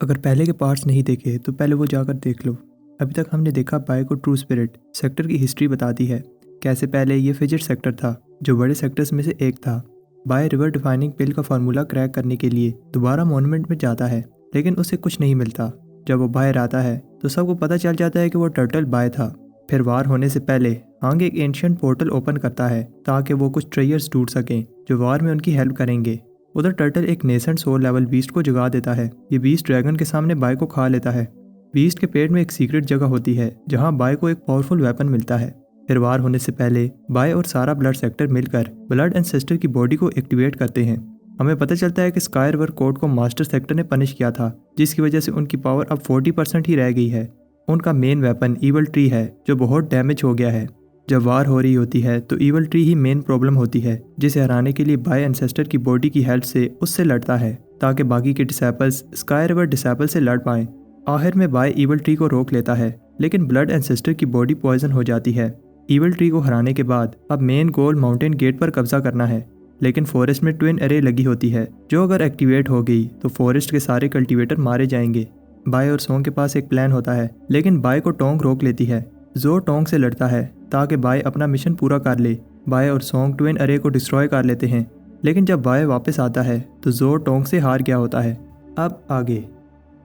अगर पहले के पार्ट्स नहीं देखे तो पहले वो जाकर देख लो। अभी तक हमने देखा बाय को ट्रू स्पिरिट सेक्टर की हिस्ट्री बताती है, कैसे पहले ये फिजिट सेक्टर था जो बड़े सेक्टर्स में से एक था। बाय रिवर डिफाइनिंग पिल का फार्मूला क्रैक करने के लिए दोबारा मॉन्यूमेंट में जाता है, लेकिन उसे कुछ नहीं मिलता। जब वो बाहर आता है तो सबको पता चल जाता है कि वो टर्टल बाय था। फिर वार होने से पहले हांग एक एंशिएंट पोर्टल ओपन करता है ताकि वो कुछ ट्रेयर्स ढूंढ सकें जो वार में उनकी हेल्प करेंगे। उधर टर्टल एक नेसेंट सोल लेवल बीस्ट को जगा देता है। ये बीस्ट ड्रैगन के सामने बाय को खा लेता है। बीस्ट के पेट में एक सीक्रेट जगह होती है जहां बाय को एक पावरफुल वेपन मिलता है। फिर वार होने से पहले बाय और सारा ब्लड सेक्टर मिलकर ब्लड एंसेस्टर की बॉडी को एक्टिवेट करते हैं। हमें पता चलता है कि स्काई रिवर कोर्ट को मास्टर सेक्टर ने पनिश किया था, जिसकी वजह से उनकी पावर अब 40% ही रह गई है। उनका मेन वेपन ईवल ट्री है जो बहुत डैमेज हो गया है। जब वार हो रही होती है तो ईवल ट्री ही मेन प्रॉब्लम होती है, जिसे हराने के लिए बाय एंसेस्टर की बॉडी की हेल्प से उससे लड़ता है ताकि बाकी के डिसेपल्स स्काई रिवर डिसेपल से लड़ पाएं। आखिर में बाय ईवल ट्री को रोक लेता है, लेकिन ब्लड एंसेस्टर की बॉडी पॉइजन हो जाती है। ईवल ट्री को हराने के बाद अब मेन गोल माउंटेन गेट पर कब्जा करना है, लेकिन फॉरेस्ट में ट्विन एरे लगी होती है जो अगर एक्टिवेट हो गई तो फॉरेस्ट के सारे कल्टीवेटर मारे जाएंगे। बाय और सोंग के पास एक प्लान होता है, लेकिन बाय को टोंग रोक लेती है। जो टोंग से लड़ता है ताकि बाय अपना मिशन पूरा कर ले। बाय और सोंग ट्विन एरे को डिस्ट्रॉय कर लेते हैं, लेकिन जब बाय वापस आता है तो जो टोंग से हार गया होता है। अब आगे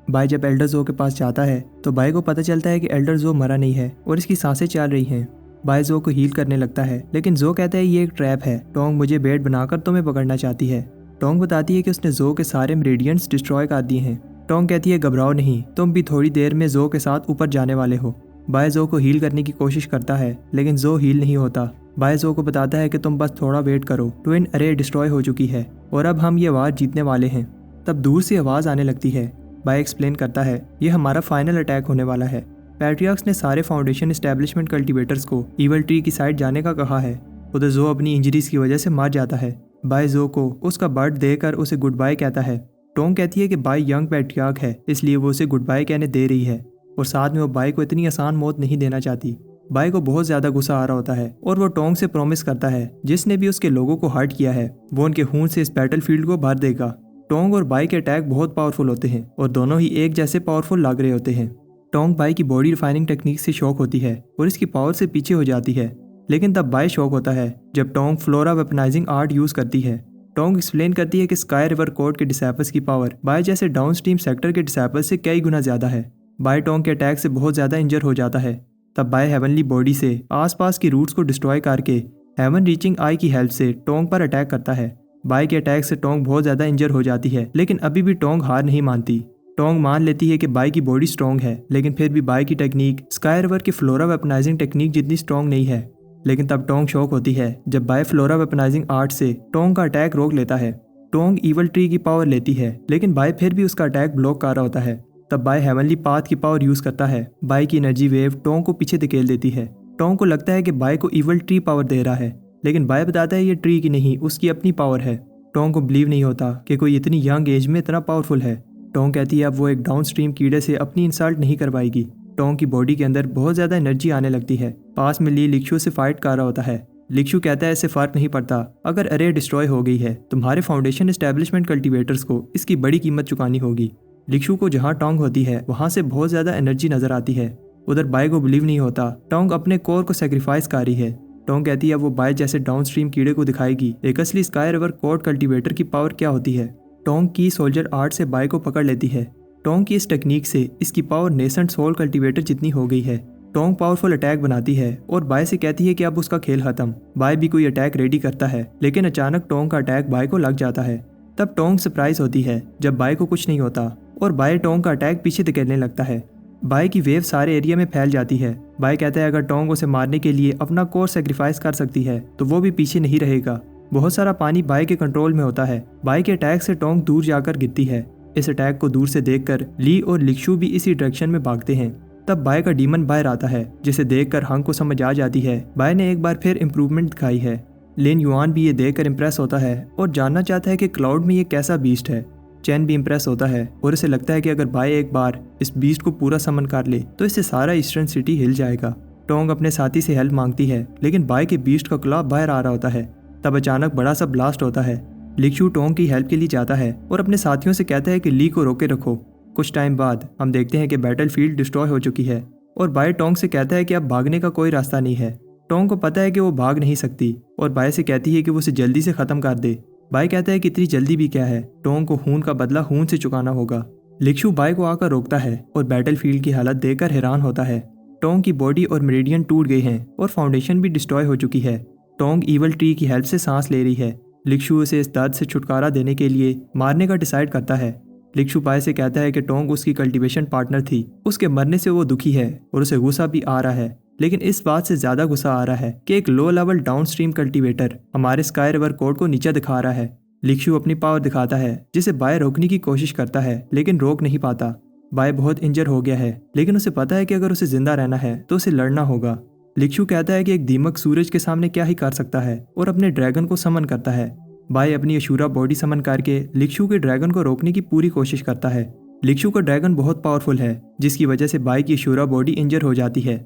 बाय जब एल्डर जो के पास जाता है तो बाय को पता चलता है कि एल्डर जो मरा नहीं है और इसकी सांसें चल रही हैं। बाय जो को हील करने लगता है, लेकिन जो कहता है ये एक ट्रैप है, टोंग मुझे बेट बनाकर तुम्हें पकड़ना चाहती है। टोंग बताती है कि उसने जो के सारे मेरिडियंस डिस्ट्रॉय कर दिए हैं। टोंग कहती है घबराओ नहीं, तुम भी थोड़ी देर में जो के साथ ऊपर जाने वाले हो। बाय जो को हील करने की कोशिश करता है, लेकिन जो हील नहीं होता। बाय जो को बताता है कि तुम बस थोड़ा वेट करो, ट्विन अरे डिस्ट्रॉय हो चुकी है और अब हम ये वार जीतने वाले हैं। तब दूर से आवाज़ आने लगती है। बाय एक्सप्लेन करता है ये हमारा फाइनल अटैक होने वाला है। पैट्रियार्क्स ने सारे फाउंडेशन एस्टेब्लिशमेंट कल्टीवेटर्स को ईवल ट्री की साइड जाने का कहा है। उधर जो अपनी इंजरीज की वजह से मार जाता है। बाय जो को उसका बर्ड देकर उसे गुड बाय कहता है। टोंग कहती है कि बाय यंग पैट्रियार्क है, इसलिए वो उसे गुड बाय कहने दे रही है और साथ में वो बाय को इतनी आसान मौत नहीं देना चाहती। बाय को बहुत ज्यादा गुस्सा आ रहा होता है और वो टोंग से प्रॉमिस करता है जिसने भी उसके लोगों को हर्ट किया है वो उनके खून से इस बैटलफील्ड को भर देगा। टोंग और बाय के अटैक बहुत पावरफुल होते हैं और दोनों ही एक जैसे पावरफुल लग रहे होते हैं। टोंग बाय की बॉडी रिफाइनिंग टेक्निक से शॉक होती है और इसकी पावर से पीछे हो जाती है, लेकिन तब बाय शॉक होता है जब Tong flora weaponising art use करती है। टोंग एक्सप्लेन करती है कि स्काई रिवर कोर्ट के डिसेपल्स की पावर बाय जैसे डाउनस्ट्रीम सेक्टर के डिसेपल्स से कई गुना ज्यादा है। बाय टोंग के अटैक से बहुत ज्यादा इंजर हो जाता है। तब बाय हेवनली बॉडी से आसपास की रूट्स को डिस्ट्रॉय करके हेवन रीचिंग आई की हेल्प से टोंग पर अटैक करता है। बाय के अटैक से टोंग बहुत ज्यादा इंजर हो जाती है, लेकिन अभी भी टोंग हार नहीं मानती। टोंग मान लेती है कि बाय की बॉडी स्ट्रॉन्ग है, लेकिन फिर भी बाय की टेक्निक स्काई रिवर की फ्लोरा वेपनाइजिंग टेक्निक जितनी स्ट्रॉन्ग नहीं है। लेकिन तब टोंग शॉक होती है जब बाय फ्लोरा वेपनाइजिंग आर्ट से टोंग का अटैक रोक लेता है। टोंग ईवल ट्री की पावर लेती है, लेकिन बाय फिर भी उसका अटैक ब्लॉक कर रहा होता है। तब बाय हेवनली पाथ की पावर यूज करता है। बाय की एनर्जी वेव टोंग को पीछे धकेल देती है। टोंग को लगता है कि बाय को ईवल ट्री पावर दे रहा है, लेकिन बाय बताता है ये ट्री की नहीं उसकी अपनी पावर है। टोंग को बिलीव नहीं होता कि कोई इतनी यंग एज में इतना पावरफुल है। टोंग कहती है अब वो एक डाउन स्ट्रीम कीड़े से अपनी इंसल्ट नहीं कर पाएगी। टोंग की बॉडी के अंदर बहुत ज्यादा एनर्जी आने लगती है। पास में ली लिक्शु से फाइट कर रहा होता है। लिक्शु कहता है इससे फर्क नहीं पड़ता, अगर अरे डिस्ट्रॉय हो गई है तुम्हारे फाउंडेशन एस्टेब्लिशमेंट कल्टीवेटर्स को इसकी बड़ी कीमत चुकानी होगी। लिक्शु को जहाँ टोंग होती है वहां से बहुत ज्यादा एनर्जी नजर आती है। उधर बाय को बिलीव नहीं होता टोंग अपने कोर को सेक्रीफाइस कर रही है। टोंग कहती है वो बाय जैसे डाउन स्ट्रीम कीड़े को दिखाएगी एक असली स्काई रिवर कोर्ट कल्टीवेटर की पावर क्या होती है। टोंग की सोल्जर आर्ट से बाय को पकड़ लेती है। टोंग की इस टेक्निक से इसकी पावर नेसेंट सोल कल्टीवेटर जितनी हो गई है। टोंग पावरफुल अटैक बनाती है और बाय से कहती है कि अब उसका खेल खत्म। बाय भी कोई अटैक रेडी करता है, लेकिन अचानक टोंग का अटैक बाय को लग जाता है। तब टोंग सरप्राइज होती है जब बाय को कुछ नहीं होता और बाय टोंग का अटैक पीछे धकेलने लगता है। बाय की वेव सारे एरिया में फैल जाती है। बाय कहता है अगर टोंग उसे मारने के लिए अपना कोर सेक्रीफाइस कर सकती है तो वो भी पीछे नहीं रहेगा। बहुत सारा पानी बाय के कंट्रोल में होता है। बाय के अटैक से टोंग दूर जाकर गिरती है। इस अटैक को दूर से देखकर ली और लिक्शु भी इसी डायरेक्शन में भागते हैं। तब बाय का डीमन बाहर आता है, जिसे देखकर हंग को समझ आ जाती है बाय ने एक बार फिर इम्प्रूवमेंट दिखाई है। लेन युआन भी ये देखकर इम्प्रेस होता है और जानना चाहता है कि क्लाउड में ये कैसा बीस्ट है। चैन भी इम्प्रेस होता है और इसे लगता है कि अगर बाय एक बार इस बीस्ट को पूरा समन कर ले तो इससे सारा ईस्टर्न सिटी हिल जाएगा। टोंग अपने साथी से हेल्प मांगती है, लेकिन बाय के बीस्ट का क्लॉ बाहर आ रहा होता है। तब अचानक बड़ा सा ब्लास्ट होता है। लिक्शु टोंग की हेल्प के लिए जाता है और अपने साथियों से कहता है कि ली को रोके रखो। कुछ टाइम बाद हम देखते हैं कि बैटलफील्ड डिस्ट्रॉय हो चुकी है और बाय टोंग से कहता है कि अब भागने का कोई रास्ता नहीं है। टोंग को पता है कि वो भाग नहीं सकती और बाय से कहती है कि वो उसे जल्दी से ख़त्म कर दे। बाय कहता है कि इतनी जल्दी भी क्या है, टोंग को खून का बदला खून से चुकाना होगा। लिक्शु बाय को आकर रोकता है और बैटलफील्ड की हालत देखकर हैरान होता है। टोंग की बॉडी और मेरिडियन टूट गए हैं और फाउंडेशन भी डिस्ट्रॉय हो चुकी है। टोंग ईवल ट्री की हेल्प से सांस ले रही है। लिक्शु उसे इस दर्द से छुटकारा देने के लिए मारने का डिसाइड करता है। लिक्शु बाय से कहता है कि टोंग उसकी कल्टीवेशन पार्टनर थी, उसके मरने से वो दुखी है और उसे गुस्सा भी आ रहा है। लेकिन इस बात से ज़्यादा गुस्सा आ रहा है कि एक low level down stream cultivator हमारे स्काई रिवर कोड को नीचे दिखा रहा है। लिक्शु अपनी पावर दिखाता है जिसे बाय रोकने की कोशिश करता है लेकिन रोक नहीं पाता। बाय बहुत इंजर हो गया है लेकिन उसे पता है कि अगर उसे जिंदा रहना है तो उसे लड़ना होगा। लिक्शु कहता है कि एक दीमक सूरज के सामने क्या ही कर सकता है और अपने ड्रैगन को समन करता है। बाय अपनी अशूरा बॉडी समन करके लिक्शु के ड्रैगन को रोकने की पूरी कोशिश करता है। लिक्शु का ड्रैगन बहुत पावरफुल है जिसकी वजह से बाय की अशूरा बॉडी इंजर हो जाती है।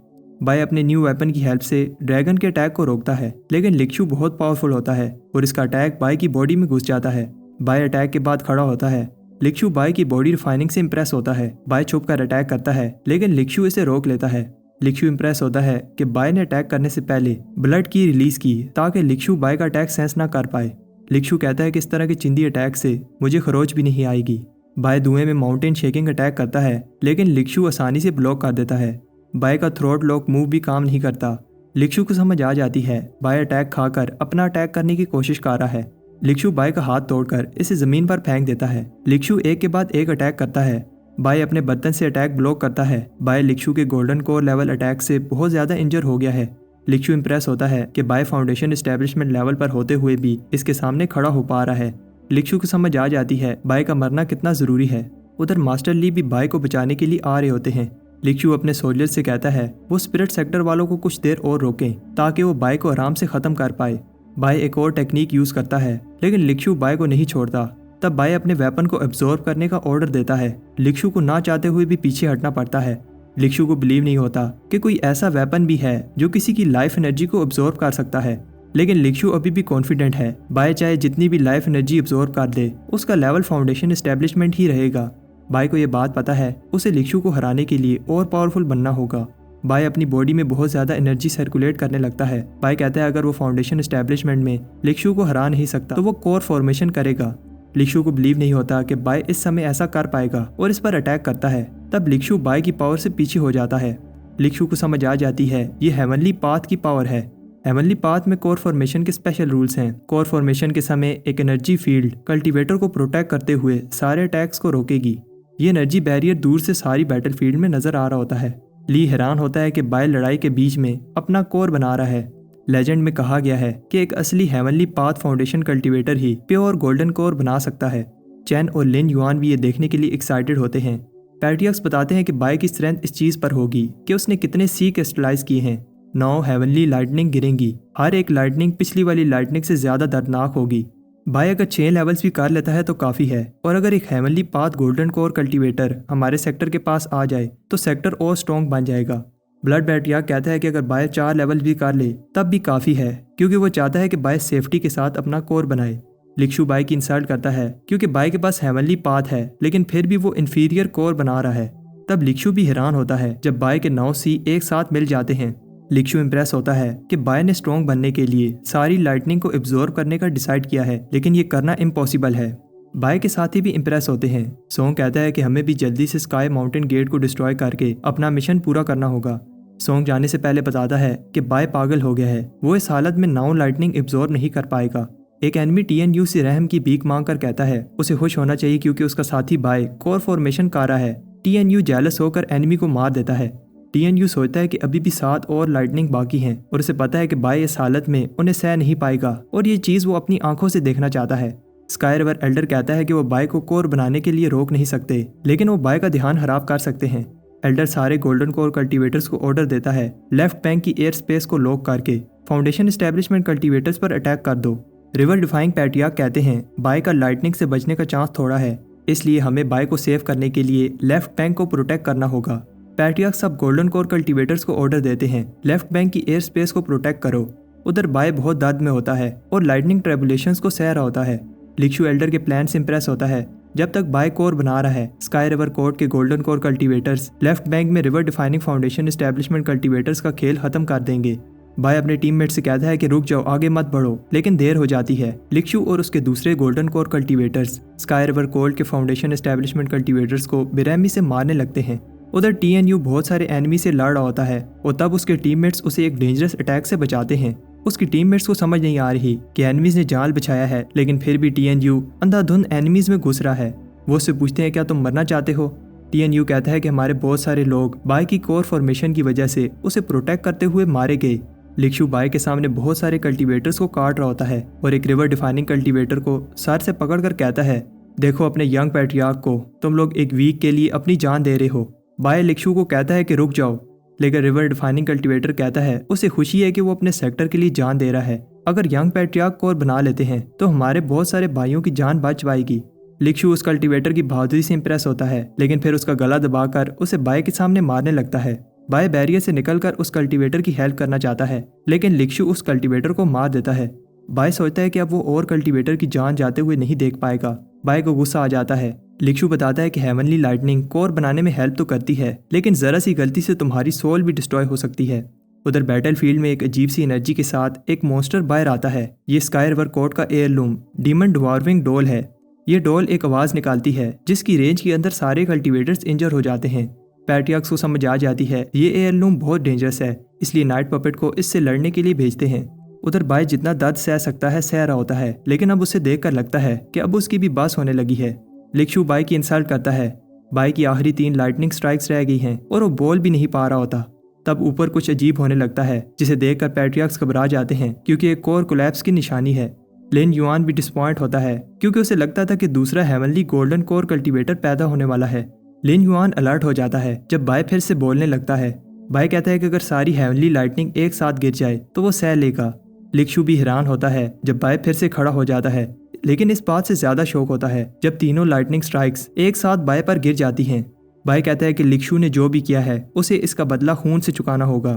बाय अपने न्यू वेपन की हेल्प से ड्रैगन के अटैक को रोकता है लेकिन लिक्शु बहुत पावरफुल होता है और इसका अटैक बाय की बॉडी में घुस जाता है। बाय अटैक के बाद खड़ा होता है। लिक्शु बाय की बॉडी रिफाइनिंग से इंप्रेस होता है। बाय छुप कर अटैक करता है लेकिन लिक्शु इसे रोक लेता है। लिक्शु इंप्रेस होता है कि बाय ने अटैक करने से पहले ब्लड की रिलीज की ताकि लिक्शु बाय का अटैक सेंस ना कर पाए। लिक्शु कहता है कि इस तरह के चिंदी अटैक से मुझे खरोच भी नहीं आएगी। बाय धुएं में माउंटेन शेकिंग अटैक करता है लेकिन लिक्शु आसानी से ब्लॉक कर देता है। बाय का थ्रोट लॉक मूव भी काम नहीं करता। लिक्शु को समझ आ जाती है बाय अटैक खाकर अपना अटैक करने की कोशिश कर रहा है। लिक्शु बाय का हाथ तोड़कर इसे जमीन पर फेंक देता है। लिक्शु एक के बाद एक अटैक करता है। बाय अपने बर्तन से अटैक ब्लॉक करता है। बाय लिक्शु के गोल्डन कोर लेवल अटैक से बहुत ज्यादा इंजर हो गया है। लिक्शु इंप्रेस होता है कि बाय फाउंडेशन एस्टेब्लिशमेंट लेवल पर होते हुए भी इसके सामने खड़ा हो पा रहा है। लिक्शु को समझ आ जाती है बाय का मरना कितना जरूरी है। उधर मास्टर ली भी बाय को बचाने के लिए आ रहे होते हैं। लिक्शु अपने सोल्जर से कहता है वो स्पिरिट सेक्टर वालों को कुछ देर और रोकें ताकि वो बाय को आराम से खत्म कर पाए। बाय एक और टेक्निक यूज करता है लेकिन लिक्शु बाय को नहीं छोड़ता। तब बाय अपने वेपन को एब्जॉर्ब करने का ऑर्डर देता है। लिक्शु को ना चाहते हुए भी पीछे हटना पड़ता है। लिक्शु को बिलीव नहीं होता कि कोई ऐसा वेपन भी है जो किसी की लाइफ एनर्जी को एब्जॉर्ब कर सकता है लेकिन लिक्शु अभी भी कॉन्फिडेंट है बाय चाहे जितनी भी लाइफ एनर्जी एब्जॉर्ब कर दे उसका लेवल फाउंडेशन एस्टेब्लिशमेंट ही रहेगा। बाय को यह बात पता है उसे लिक्शु को हराने के लिए और पावरफुल बनना होगा। बाय अपनी बॉडी में बहुत ज्यादा एनर्जी सर्कुलेट करने लगता है। बाय कहता है अगर वो फाउंडेशन एस्टेब्लिशमेंट में लिक्शु को हरा नहीं सकता तो वो कोर फॉर्मेशन करेगा। लिक्शु को बिलीव नहीं होता कि बाय इस समय ऐसा कर पाएगा और इस पर अटैक करता है। तब लिक्शु बाय की पावर से पीछे हो जाता है। लिक्शु को समझ आ जाती है ये हेवनली पाथ की पावर है। हेवनली पाथ में कोर फॉर्मेशन के स्पेशल रूल्स हैं। कोर फॉर्मेशन के समय एक एनर्जी फील्ड कल्टीवेटर को प्रोटेक्ट करते हुए सारे अटैक्स को रोकेगी। ये एनर्जी बैरियर दूर से सारी बैटलफील्ड में नजर आ रहा होता है। ली हैरान होता है कि बाय लड़ाई के बीच में अपना कोर बना रहा है। लेजेंड में कहा गया है कि एक असली हेवनली पाथ फाउंडेशन कल्टीवेटर ही प्योर गोल्डन कोर बना सकता है। चैन और लिन युआन भी ये देखने के लिए एक्साइटेड होते हैं। पैट्रियक्स बताते हैं कि बाय की स्ट्रेंथ इस चीज पर होगी कि उसने कितने सी क्रिस्टलाइज किए हैं। 9 हेवनली लाइटनिंग गिरेंगी। हर एक लाइटनिंग पिछली वाली लाइटनिंग से ज्यादा दर्दनाक होगी। बाय अगर 6 लेवल्स भी कर लेता है तो काफ़ी है और अगर एक heavenly path golden core cultivator हमारे सेक्टर के पास आ जाए तो सेक्टर और स्ट्रॉन्ग बन जाएगा। ब्लड बैटियाक कहता है कि अगर बाय 4 लेवल भी कर ले तब भी काफ़ी है क्योंकि वो चाहता है कि बाय सेफ्टी के साथ अपना कोर बनाए। लिक्शु बाय की इंसल्ट करता है क्योंकि बाय के पास हेवनली पाथ है लेकिन फिर भी वो इन्फीरियर कोर बना रहा है। तब लिक्शु भी हैरान होता है जब बाय के 9 सी एक साथ मिल जाते हैं। लिक्शु इंप्रेस होता है कि बाय ने स्ट्रॉन्ग बनने के लिए सारी लाइटनिंग को एब्जॉर्ब करने का डिसाइड किया है लेकिन ये करना इम्पॉसिबल है। बाय के साथी भी इंप्रेस होते हैं। सोंग कहता है कि हमें भी जल्दी से स्काई माउंटेन गेट को डिस्ट्रॉय करके अपना मिशन पूरा करना होगा। सोंग जाने से पहले बताता है कि बाय पागल हो गया है, वो इस हालत में नाउ लाइटनिंग एब्जॉर्ब नहीं कर पाएगा। एक एनिमी TNU से रहम की भीख मांग कर कहता है उसे खुश होना चाहिए क्योंकि उसका साथी बाय कोर फॉर्मेशन कर रहा है। TNU जेलस होकर एनिमी को मार देता है। TNU सोचता है कि अभी भी 7 और लाइटनिंग बाकी हैं और उसे पता है कि बाय इस हालत में उन्हें सह नहीं पाएगा और ये चीज़ वो अपनी आंखों से देखना चाहता है। स्काई रिवर एल्डर कहता है कि वो बाय को कोर बनाने के लिए रोक नहीं सकते लेकिन वो बाय का ध्यान खराब कर सकते हैं। एल्डर सारे गोल्डन कोर कल्टीवेटर्स को ऑर्डर देता है लेफ्ट बैंक की एयर स्पेस को लॉक करके फाउंडेशन एस्टेब्लिशमेंट कल्टीवेटर्स पर अटैक कर दो। रिवर डिफाइंग पैट्रियार्क कहते हैं बाय का लाइटनिंग से बचने का चांस थोड़ा है, इसलिए हमें बाय को सेव करने के लिए लेफ्ट बैंक को प्रोटेक्ट करना होगा। पैट्रियार्क सब गोल्डन कोर कल्टीवेटर्स को ऑर्डर देते हैं लेफ्ट बैंक की एयर स्पेस को प्रोटेक्ट करो। उधर बाय बहुत दर्द में होता है और लाइटनिंग ट्रेबुलेशंस को सह रहा होता है। लिक्शु एल्डर के प्लान से इंप्रेस होता है जब तक बाय कोर बना रहा है, स्काई रिवर कोर्ट के golden core cultivators left bank में river defining foundation establishment cultivators का खेल खत्म कर देंगे। बाय अपने टीममेट से कहता है कि रुक जाओ, आगे मत बढ़ो, लेकिन देर हो जाती है। लिक्शु और उसके दूसरे golden core cultivators sky river court के फाउंडेशन एस्टेब्लिशमेंट कल्टीवेटर्स को बेरहमी से मारने लगते हैं। उधर TNU बहुत सारे एनिमी से लड़ रहा होता है और तब उसके टीममेट्स उसे एक डेंजरस अटैक से बचाते हैं। उसकी टीममेट्स को समझ नहीं आ रही कि एनिमीज ने जाल बिछाया है, लेकिन फिर भी TNU अंधाधुंध एनिमीज में घुस रहा है। वो उससे पूछते हैं क्या तुम मरना चाहते हो। TNU कहता है कि हमारे बहुत सारे लोग बाय की कोर फॉर्मेशन की वजह से उसे प्रोटेक्ट करते हुए मारे गए। लिक्शु बाय के सामने बहुत सारे कल्टीवेटर्स को काट रहा होता है और एक रिवर डिफाइनिंग कल्टीवेटर को सर से पकड़कर कहता है, देखो अपने यंग पैट्रियार्क को, तुम लोग एक वीक के लिए अपनी जान दे रहे हो। बाय लिक्शु को कहता है कि रुक जाओ, लेकिन रिवर डिफाइनिंग कल्टीवेटर कहता है उसे खुशी है कि वो अपने सेक्टर के लिए जान दे रहा है। अगर यंग पैट्रियार्क कोर बना लेते हैं तो हमारे बहुत सारे भाइयों की जान बच पाएगी। लिक्शु उस कल्टीवेटर की बहादुरी से इंप्रेस होता है, लेकिन फिर उसका गला दबाकर उसे बाय के सामने मारने लगता है। बाय बैरियर से निकलकर उस कल्टीवेटर की हेल्प करना चाहता है, लेकिन लिक्शु उस कल्टीवेटर को मार देता है। बाय सोचता है कि अब वो और कल्टीवेटर की जान जाते हुए नहीं देख पाएगा। बाय को गुस्सा आ जाता है। लिक्शु बताता है कि हेवनली लाइटनिंग कोर बनाने में हेल्प तो करती है, लेकिन जरा सी गलती से तुम्हारी सोल भी डिस्ट्रॉय हो सकती है। उधर बैटलफील्ड में एक अजीब सी एनर्जी के साथ एक मॉन्स्टर बाहर आता है। ये स्काई रिवर कोर्ट का एयरलूम डीमन ड्वार्विंग डोल है। ये डोल एक आवाज निकालती है जिसकी रेंज के अंदर सारे कल्टीवेटर्स इंजर हो जाते हैं। पैट्रियार्क्स को समझ आ जाती है ये एयरलूम बहुत डेंजरस है, इसलिए नाइट पपेट को इससे लड़ने के लिए भेजते हैं। उधर बाय जितना दर्द सह सकता है सह रहा होता है, लेकिन अब उसे देखकर लगता है कि अब उसकी भी बस होने लगी है। लिक्शु बाय की इंसल्ट करता है। बाय की आखिरी 3 लाइटनिंग स्ट्राइक्स रह गई हैं और वो बोल भी नहीं पा रहा होता। तब ऊपर कुछ अजीब होने लगता है जिसे देखकर पैट्रियार्क्स घबरा जाते हैं क्योंकि एक कोर कोलैप्स की निशानी है। लिन युआन भी डिसपॉइंट होता है क्योंकि उसे लगता था कि दूसरा हेवनली गोल्डन कोर कल्टीवेटर पैदा होने वाला है। लिन युआन अलर्ट हो जाता है जब बाय फिर से बोलने लगता है। बाय कहता है कि अगर सारी हेवनली लाइटनिंग एक साथ गिर जाए तो वो सह लेगा। लिक्शु भी हैरान होता है जब बाय फिर से खड़ा हो जाता है, लेकिन इस बात से ज्यादा शौक होता है जब तीनों लाइटनिंग स्ट्राइक्स एक साथ बाय पर गिर जाती हैं। बाय कहता है कि लिक्शु ने जो भी किया है उसे इसका बदला खून से चुकाना होगा।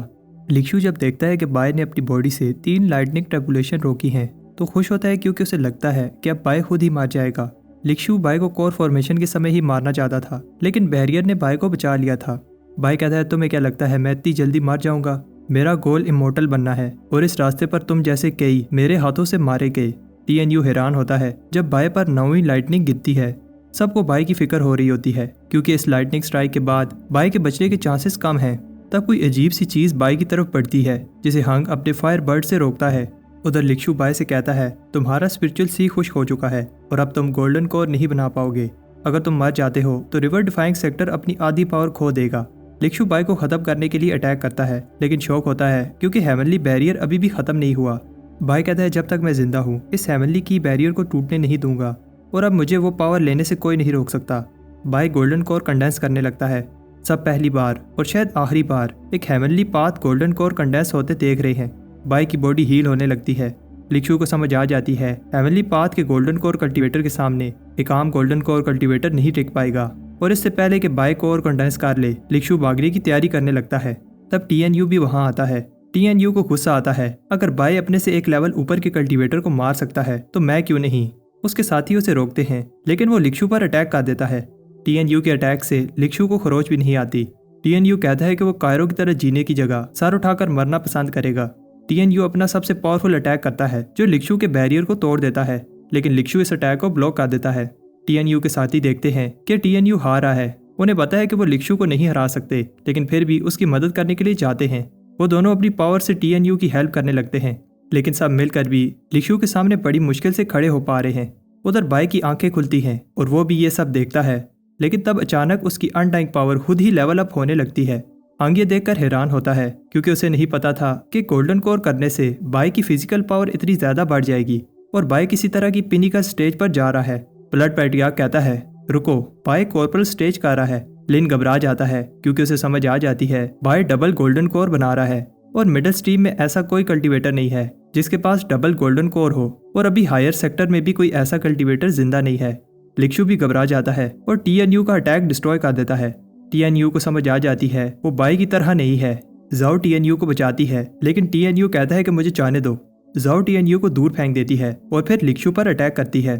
लिक्शु जब देखता है कि बाय ने अपनी बॉडी से 3 लाइटनिंग ट्रैबुलेशन रोकी हैं तो खुश होता है क्योंकि उसे लगता है कि अब बाय खुद ही मार जाएगा। लिक्शु बाय को कोर फॉर्मेशन के समय ही मारना चाहता था, लेकिन बैरियर ने बाय को बचा लिया था। बाय कहता है तुम्हें क्या लगता है मैं इतनी जल्दी मर जाऊंगा? मेरा गोल इमोर्टल बनना है और इस रास्ते पर तुम जैसे कई मेरे हाथों से मारे गए। TNU हैरान होता है जब बाय पर 9वीं लाइटनिंग गिरती है। सबको बाय की फिक्र हो रही होती है क्योंकि इस लाइटनिंग स्ट्राइक के बाद बाय के बचने के चांसेस कम हैं। तब कोई अजीब सी चीज बाय की तरफ बढ़ती है जिसे हंग अपने फायर बर्ड से रोकता है। उधर लिक्शु बाय से कहता है तुम्हारा स्पिरिचुअल सी खुश हो चुका है और अब तुम गोल्डन कोर नहीं बना पाओगे। अगर तुम मर जाते हो तो रिवर डिफाइंग सेक्टर अपनी आधी पावर खो देगा। लिक्शु बाय को खत्म करने के लिए अटैक करता है, लेकिन शौक होता है क्योंकि हेवनली बैरियर अभी भी खत्म नहीं हुआ। बाय कहता है जब तक मैं जिंदा हूँ इस हेवनली की बैरियर को टूटने नहीं दूंगा और अब मुझे वो पावर लेने से कोई नहीं रोक सकता। बाय गोल्डन कोर कंडेंस करने लगता है। सब पहली बार और शायद आखिरी बार एक heavenly path golden core condense होते देख रहे हैं। बाय की बॉडी हील होने लगती है। लिक्शु को समझ आ जाती है हेवनली पाथ के गोल्डन कोर कल्टीवेटर के सामने एक आम गोल्डन कोर कल्टीवेटर नहीं टिक पाएगा और इससे पहले कि बाय कोर कंडेंस कर ले लिक्शु भागने की तैयारी करने लगता है। तब TNU भी वहां आता है। TNU को गुस्सा आता है अगर बाय अपने से एक लेवल ऊपर के कल्टीवेटर को मार सकता है तो मैं क्यों नहीं। उसके साथी उसे रोकते हैं, लेकिन वो लिक्शु पर अटैक कर देता है। TNU के अटैक से लिक्शु को खरोच भी नहीं आती। TNU कहता है कि वो कायरो की तरह जीने की जगह सर उठाकर मरना पसंद करेगा। TNU अपना सबसे पावरफुल अटैक करता है जो लिक्शु के बैरियर को तोड़ देता है, लेकिन लिक्शु इस अटैक को ब्लॉक कर देता है। TNU के साथी देखते हैं कि TNU हार रहा है। उन्हें पता है कि वो लिक्शु को नहीं हरा सकते, लेकिन फिर भी उसकी मदद करने के लिए जाते हैं। वो दोनों अपनी पावर से TNU की हेल्प करने लगते हैं, लेकिन सब मिलकर भी लिक्शु के सामने बड़ी मुश्किल से खड़े हो पा रहे हैं। उधर बाय की आंखें खुलती हैं और वो भी ये सब देखता है, लेकिन तब अचानक उसकी अनडाइंग पावर खुद ही लेवल अप होने लगती है। हंग ये देखकर हैरान होता है क्योंकि उसे नहीं पता था कि गोल्डन कोर करने से बाय की फिजिकल पावर इतनी ज्यादा बढ़ जाएगी और बाय किसी तरह की पिनिकल स्टेज पर जा रहा है। ब्लड पैट्रियार्क कहता है रुको, बाय कॉर्पोरल स्टेज कर रहा है। लिन घबरा जाता है क्योंकि उसे समझ आ जाती है बाय डबल गोल्डन कोर बना रहा है और मिडिल स्ट्रीम में ऐसा कोई कल्टीवेटर नहीं है जिसके पास डबल गोल्डन कोर हो और अभी हायर सेक्टर में भी कोई ऐसा कल्टीवेटर जिंदा नहीं है। लिक्शु भी घबरा जाता है और TNU का अटैक डिस्ट्रॉय कर देता है। TNU को समझ आ जाती है वो बाय की तरह नहीं है। जाओ TNU को बचाती है, लेकिन TNU कहता है कि मुझे जाने दो। जाओ TNU को दूर फेंक देती है और फिर लिक्शु पर अटैक करती है।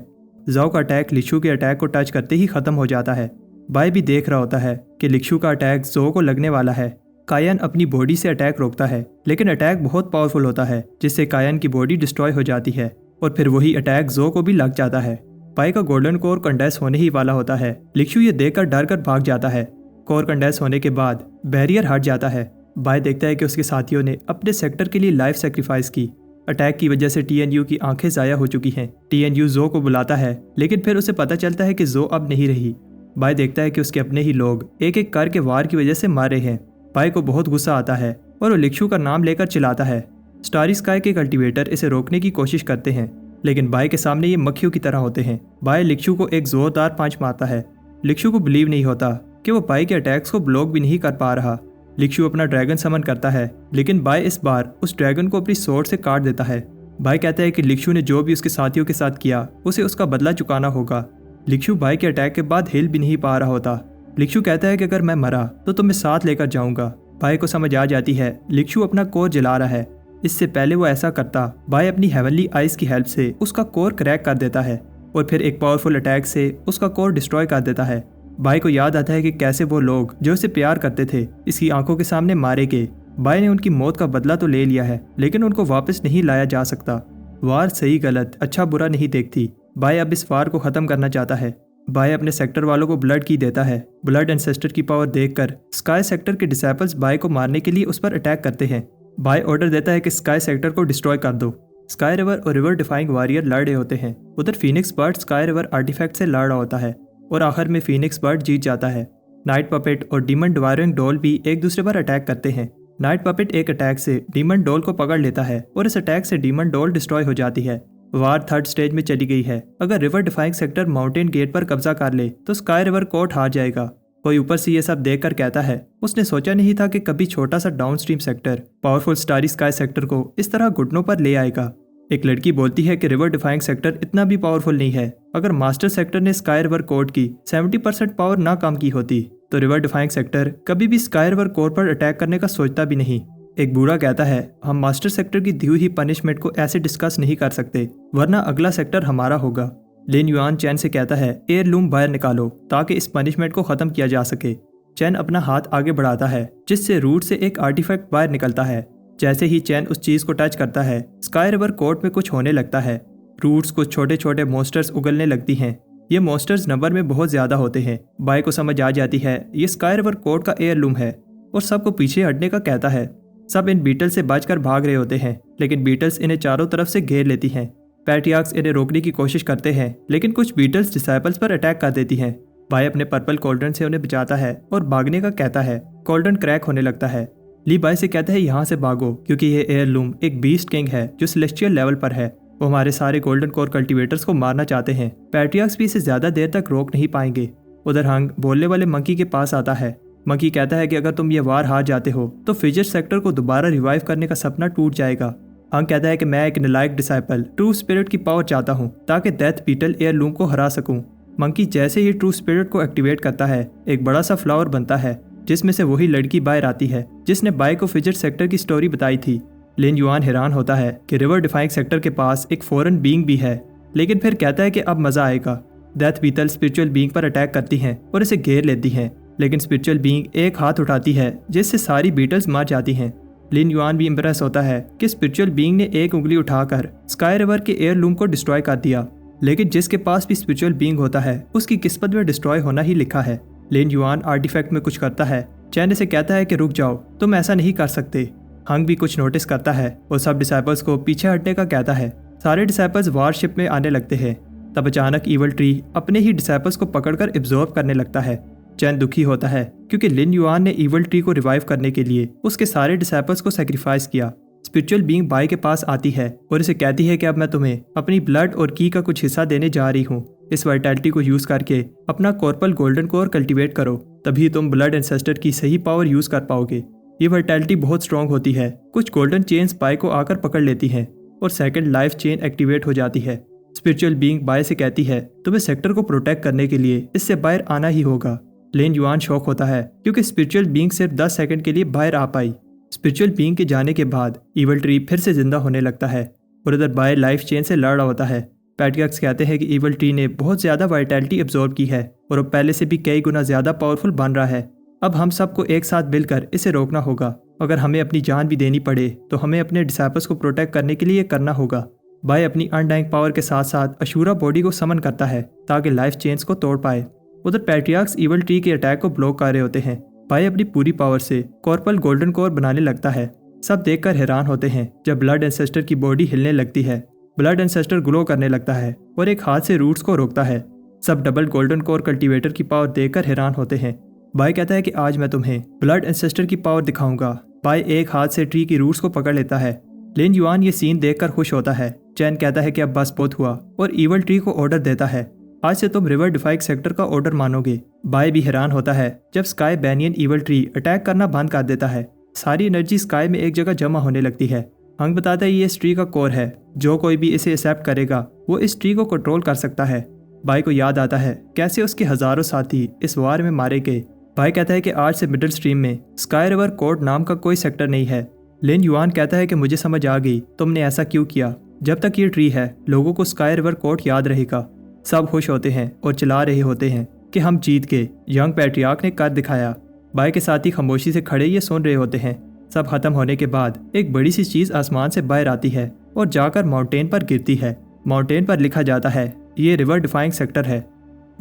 जाओ का अटैक लिक्शू के अटैक को टच करते ही खत्म हो जाता है। बाय भी देख रहा होता है कि लिक्शू का अटैक जो को लगने वाला है। कायन अपनी बॉडी से अटैक रोकता है, लेकिन अटैक बहुत पावरफुल होता है जिससे कायन की बॉडी डिस्ट्रॉय हो जाती है और फिर वही अटैक जो को भी लग जाता है। बाय का गोल्डन कोर कंडेंस होने ही वाला होता है। लिक्शू ये देखकर डर कर भाग जाता है। कोर कंडेंस होने के बाद बैरियर हट जाता है। बाय देखता है कि उसके साथियों ने अपने सेक्टर के लिए लाइफ सेक्रीफाइस की। अटैक की वजह से टीएनयू की आंखें ज़ाया हो चुकी हैं। टीएनयू जो को बुलाता है, लेकिन फिर उसे पता चलता है कि जो अब नहीं रही। बाय देखता है कि उसके अपने ही लोग एक एक करके वार की वजह से मारे हैं। बाय को बहुत गुस्सा आता है और वो लिक्शू का नाम लेकर चिल्लाता है। स्टारी स्काई के कल्टीवेटर इसे रोकने की कोशिश करते हैं, लेकिन बाय के सामने ये मक्खियों की तरह होते हैं। बाय लिक्शू को एक जोरदार पंच मारता है। लिक्शू को बिलीव नहीं होता कि वो बाय के अटैक्स को ब्लॉक भी नहीं कर पा रहा। लिक्शू अपना ड्रैगन समन करता है, लेकिन बाय इस बार उस ड्रैगन को अपनी स्वॉर्ड से काट देता है। बाय कहता है कि लिक्शू ने जो भी उसके साथियों के साथ किया उसे उसका बदला चुकाना होगा। लिक्शू बाय के अटैक के बाद हिल भी नहीं पा रहा होता। लिक्शू कहता है कि अगर मैं मरा तो तुम्हें साथ लेकर जाऊंगा। बाय को समझ आ जाती है लिक्शू अपना कोर जला रहा है। इससे पहले वो ऐसा करता, बाय अपनी हेवनली आइस की हेल्प से उसका कोर क्रैक कर देता है और फिर एक पावरफुल अटैक से उसका कोर डिस्ट्रॉय कर देता है। बाय को याद आता है कि कैसे वो लोग जो उसे प्यार करते थे इसकी आंखों के सामने मारे गए। बाय ने उनकी मौत का बदला तो ले लिया है, लेकिन उनको वापस नहीं लाया जा सकता। वार सही गलत अच्छा बुरा नहीं देखती। बाय अब इस वार को खत्म करना चाहता है। बाय अपने सेक्टर वालों को ब्लड की देता है। ब्लड एंसेस्टर की पावर देखकर स्काई सेक्टर के डिसेबल्स बाय को मारने के लिए उस पर अटैक करते हैं। बाय ऑर्डर देता है कि स्काई सेक्टर को डिस्ट्रॉय कर दो। स्काई रिवर और रिवर डिफाइंग वॉरियर लड़ रहे होते हैं। उधर phoenix bird sky river artefact से लड़ रहा होता है और आखिर में फीनिक्स बर्ड जीत जाता है। नाइट पपेट और डीमन डिवायरिंग डॉल भी एक दूसरे पर अटैक करते हैं। नाइट पपेट एक अटैक से डीमन डॉल को पकड़ लेता है और इस अटैक से डीमन डॉल डिस्ट्रॉय हो जाती है। वार थर्ड स्टेज में चली गई है। अगर river defying sector mountain gate पर कब्जा कर ले तो स्काई रिवर कोर्ट हार जाएगा। कोई ऊपर से ये सब देखकर कहता है उसने सोचा नहीं था कि कभी छोटा सा downstream sector powerful starry sky sector को इस तरह घुटनों पर ले आएगा। एक लड़की बोलती है कि रिवर डिफाइंग सेक्टर इतना भी पावरफुल नहीं है। अगर मास्टर सेक्टर ने स्काई रिवर कोर्ट की 70% पावर ना कम की होती तो रिवर डिफाइंग सेक्टर कभी भी स्काई रिवर कोर्ट पर अटैक करने का सोचता भी नहीं। एक बूढ़ा कहता है हम मास्टर सेक्टर की दी हुई पनिशमेंट को ऐसे डिस्कस नहीं कर सकते, वरना अगला सेक्टर हमारा होगा। लिन युआन चैन से कहता है एयर लूम बाहर निकालो ताकि इस पनिशमेंट को खत्म किया जा सके। चैन अपना हाथ आगे बढ़ाता है जिससे रूट से एक आर्टिफैक्ट बाहर निकलता है। जैसे ही चैन उस चीज को टच करता है स्काई रिवर कोर्ट में कुछ होने लगता है। रूट्स कुछ छोटे छोटे मॉन्स्टर्स उगलने लगती हैं। ये मॉन्स्टर्स नंबर में बहुत ज्यादा होते हैं। बाय को समझ आ जाती है ये स्काई रिवर कोर्ट का एयर लूम है और सबको पीछे हटने का कहता है। सब इन बीटल्स से बचकर भाग रहे होते हैं, लेकिन बीटल्स इन्हें चारों तरफ से घेर लेती हैं। पैट्रियार्क्स इन्हें रोकने की कोशिश करते हैं, लेकिन कुछ बीटल्स डिसाइपल्स पर अटैक कर देती हैं। बाय अपने पर्पल कॉल्ड्रन से उन्हें बचाता है और भागने का कहता है। कॉल्ड्रन क्रैक होने लगता है। ली बाय से कहता है यहाँ से भागो क्योंकि ये एयर लूम एक बीस्ट किंग है जो सेलेस्टियल लेवल पर है। वो हमारे सारे गोल्डन कोर कल्टीवेटर्स को मारना चाहते हैं। पैट्रियार्क्स भी इसे ज्यादा देर तक रोक नहीं पाएंगे। उधर हंग बोलने वाले मंकी के पास आता है। मंकी कहता है कि अगर तुम ये वार हार जाते हो तो फिजर सेक्टर को दोबारा रिवाइव करने का सपना टूट जाएगा। हंग कहता है कि मैं एक नलायक डिसाइपल ट्रू स्पिरिट की पावर चाहता हूँ ताकि डेथ बीटल एयर लूम को हरा सकूं। मंकी जैसे ही ट्रू स्पिरिट को एक्टिवेट करता है एक बड़ा सा फ्लावर बनता है जिसमें से वही लड़की बाहर आती है जिसने बाय को फिजर सेक्टर की स्टोरी बताई थी। लिन युआन हैरान होता है कि रिवर डिफाइंग सेक्टर के पास एक फॉरेन बीइंग भी है, लेकिन फिर कहता है कि अब मजा आएगा। डेथ बीटल स्पिरिचुअल बीइंग पर अटैक करती हैं और इसे घेर लेती हैं, लेकिन स्पिरिचुअल बीइंग एक हाथ उठाती है जिससे सारी बीटल्स मार जाती हैं। लिन युआन भी इम्प्रेस होता है कि स्पिरिचुअल बीइंग ने एक उंगली उठाकर स्काई रिवर के एयर लूम को डिस्ट्रॉय कर दिया, लेकिन जिसके पास भी स्पिरिचुअल बीइंग होता है उसकी किस्मत में डिस्ट्रॉय होना ही लिखा है। लिन युआन आर्टिफैक्ट में कुछ करता है। चैन से कहता है कि रुक जाओ, तुम ऐसा नहीं कर सकते। हंग भी कुछ नोटिस करता है और सब डिसाइपल्स को पीछे हटने का कहता है। सारे डिसाइपल्स वारशिप में आने लगते हैं। तब अचानक ईवल ट्री अपने ही डिसाइपल्स को पकड़कर एब्जॉर्ब करने लगता है। चैन दुखी होता है क्योंकि लिन युआन ने ईवल ट्री को रिवाइव करने के लिए उसके सारे डिसाइपल्स को सैक्रिफाइस किया। स्पिरिचुअल बीइंग बाय के पास आती है और इसे कहती है कि अब मैं तुम्हें अपनी ब्लड और की का कुछ हिस्सा देने जा रही हूँ। इस वाइटैलिटी को यूज करके अपना कॉर्पल गोल्डन कोर कल्टीवेट करो, तभी तुम ब्लड एंसेस्टर की सही पावर यूज कर पाओगे। ये वाइटैलिटी बहुत स्ट्रांग होती है। कुछ गोल्डन चेन्स बाय को आकर पकड़ लेती हैं और सेकंड लाइफ चेन एक्टिवेट हो जाती है। स्पिरिचुअल बीइंग बाय से कहती है तुम्हें सेक्टर को प्रोटेक्ट करने के लिए इससे बाहर आना ही होगा। लिन युआन शॉक होता है क्योंकि स्पिरिचुअल बीइंग सिर्फ 10 सेकंड के लिए बाहर आ पाई। स्पिरिचुअल बीइंग के जाने के बाद ईवल ट्री फिर से जिंदा होने लगता है और इधर बाय लाइफ चेन से लड़ रहा होता है। पैट्रियार्क्स कहते हैं कि ईवल ट्री ने बहुत ज़्यादा वाइटैलिटी एब्जॉर्ब की है और अब पहले से भी कई गुना ज़्यादा पावरफुल बन रहा है। अब हम सबको एक साथ मिलकर इसे रोकना होगा। अगर हमें अपनी जान भी देनी पड़े तो हमें अपने डिसाइपल्स को प्रोटेक्ट करने के लिए करना होगा। बाय अपनी अनडाइंग पावर के साथ साथ अशूरा बॉडी को समन करता है ताकि लाइफ चेन्स को तोड़ पाए। उधर पैट्रियार्क्स ईवल ट्री के अटैक को ब्लॉक कर रहे होते हैं। बाय अपनी पूरी पावर से कॉर्पल गोल्डन कोर बनाने लगता है। सब देखकर हैरान होते हैं जब ब्लड एंसेस्टर की बॉडी हिलने लगती है। ब्लड एंसेस्टर ग्लो करने लगता है और एक हाथ से रूट्स को रोकता है। सब डबल गोल्डन कोर कल्टीवेटर की पावर देखकर हैरान होते हैं। बाय कहता है कि आज मैं तुम्हें ब्लड एंसेस्टर की पावर दिखाऊंगा। बाय एक हाथ से ट्री की रूट्स को पकड़ लेता है। लिन युआन ये सीन देखकर खुश होता है। चैन कहता है कि अब बस बहुत हुआ और ईवल ट्री को ऑर्डर देता है, आज से तुम रिवर डिफाइंग सेक्टर का ऑर्डर मानोगे। बाय भी हैरान होता है जब sky banyan evil tree attack करना बंद कर देता है। सारी एनर्जी स्काई में एक जगह जमा होने लगती है। हंग बताता है ये इस ट्री का कोर है, जो कोई भी इसे एक्सेप्ट करेगा वो इस ट्री को कंट्रोल कर सकता है। बाय को याद आता है कैसे उसके हजारों साथी इस वार में मारे गए। बाय कहता है कि आज से मिडिल स्ट्रीम में स्काई रिवर कोर्ट नाम का कोई सेक्टर नहीं है। लिन युआन कहता है कि मुझे समझ आ गई तुमने ऐसा क्यों किया। जब तक ये ट्री है लोगों को स्काई रिवर कोर्ट याद रहेगा। सब खुश होते हैं और चिल्ला रहे होते हैं कि हम जीत गए, यंग पैट्रियार्क ने कर दिखाया। बाय के साथी खामोशी से खड़े ये सुन रहे होते हैं। सब खत्म होने के बाद एक बड़ी सी चीज आसमान से बाहर आती है और जाकर माउंटेन पर गिरती है। माउंटेन पर लिखा जाता है ये रिवर डिफाइंग सेक्टर है।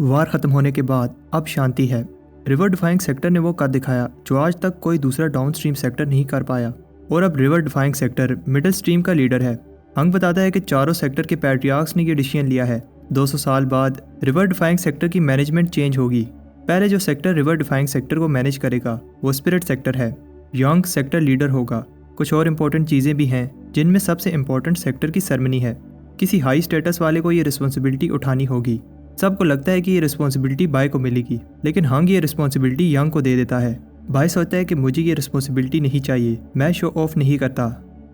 वार खत्म होने के बाद अब शांति है। रिवर डिफाइंग सेक्टर ने वो कर दिखाया जो आज तक कोई दूसरा डाउन स्ट्रीम सेक्टर नहीं कर पाया और अब river defying sector middle stream का लीडर है। हंग बताता है कि चारों सेक्टर के पैट्रियार्क्स ने ये डिसीजन लिया है 200 साल बाद रिवर डिफाइंग सेक्टर की मैनेजमेंट चेंज होगी। पहले जो सेक्टर रिवर डिफाइंग सेक्टर को मैनेज करेगा वो स्पिरिट सेक्टर है। यंग सेक्टर लीडर होगा। कुछ और इम्पोर्टेंट चीज़ें भी हैं जिनमें सबसे इम्पोर्टेंट सेक्टर की सेरेमनी है। किसी हाई स्टेटस वाले को ये रिस्पॉन्सिबिलिटी उठानी होगी। सबको लगता है कि ये रिस्पॉन्सिबिलिटी बाय को मिलेगी, लेकिन हंग ये रिस्पॉन्सिबिलिटी यंग को दे देता है। बाय सोचता है कि मुझे ये रिस्पॉन्सिबिलिटी नहीं चाहिए, मैं शो ऑफ नहीं करता।